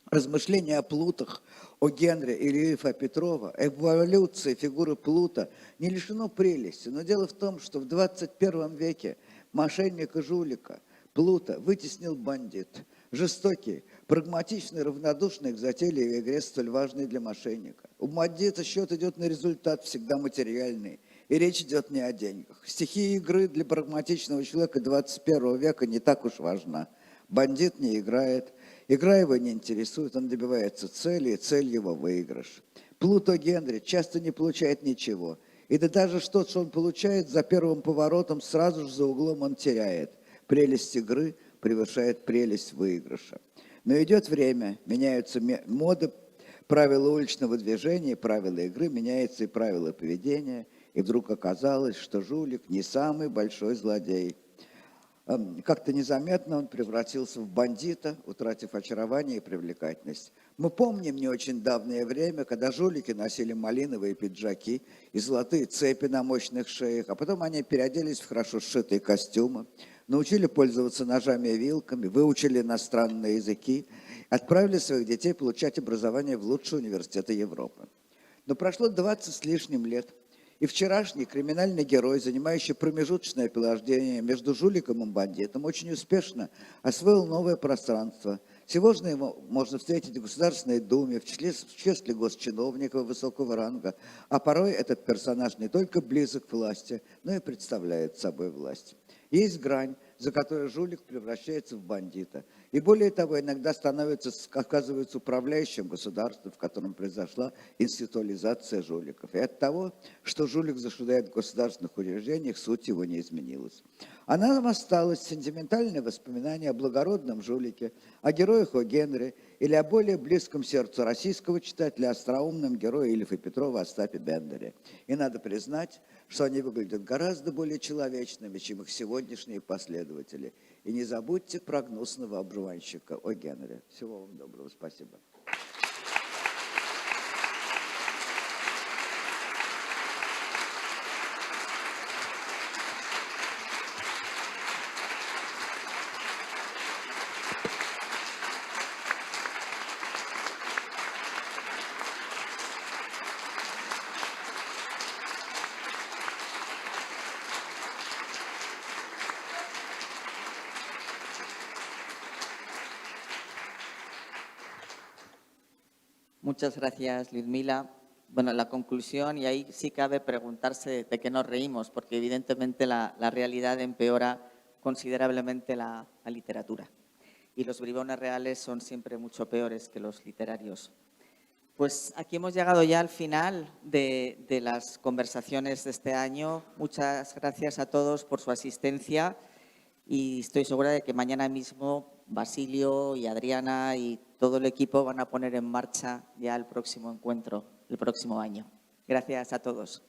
Размышления о Плутах, о Генри или Ильфа Петрова, эволюции фигуры Плута не лишено прелести, но дело в том, что в 21 веке мошенника жулика Плута вытеснил бандит, жестокий, прагматичный, равнодушный к затейливой игре, столь важной для мошенника. У бандита счет идет на результат, всегда материальный, и речь идет не о деньгах. Стихия игры для прагматичного человека 21 века не так уж важна. Бандит не играет, игра его не интересует, он добивается цели, и цель его выигрыш. Плут О. Генри часто не получает ничего, и да даже что он получает, за первым поворотом сразу же за углом он теряет. Прелесть игры превышает прелесть выигрыша. Но идет время, меняются моды, правила уличного движения, правила игры, меняются и правила поведения, и вдруг оказалось, что жулик не самый большой злодей. Как-то незаметно он превратился в бандита, утратив очарование и привлекательность. Мы помним не очень давнее время, когда жулики носили малиновые пиджаки и золотые цепи на мощных шеях, а потом они переоделись в хорошо сшитые костюмы, научили пользоваться ножами и вилками, выучили иностранные языки, отправили своих детей получать образование в лучшие университеты Европы. Но прошло 20 с лишним лет, и вчерашний криминальный герой, занимающий промежуточное положение между жуликом и бандитом, очень успешно освоил новое пространство. Сегодня его можно встретить в Государственной Думе, в числе госчиновников высокого ранга, а порой этот персонаж не только близок к власти, но и представляет собой власть. Есть грань, за которой жулик превращается в бандита. И более того, иногда оказывается управляющим государством, в котором произошла институализация жуликов. И от того, что жулик заседает в государственных учреждениях, суть его не изменилась. А нам осталось сентиментальное воспоминание о благородном жулике, о героях О. Генри или о более близком сердцу российского читателя, остроумном герое Ильфа Петрова Остапе Бендере. И надо признать, что они выглядят гораздо более человечными, чем их сегодняшние последователи. И не забудьте про гнусного обживанщика О. Генри. Всего вам доброго. Спасибо. Muchas gracias, Liudmila. Bueno, la conclusión, y ahí sí cabe preguntarse de qué nos reímos, porque evidentemente la realidad empeora considerablemente la literatura. Y los bribones reales son siempre mucho peores que los literarios. Pues aquí hemos llegado ya al final de las conversaciones de este año. Muchas gracias a todos por su asistencia. y estoy segura de que mañana mismo Basilio y Adriana y todo el equipo van a poner en marcha ya el próximo encuentro, el próximo año. Gracias a todos.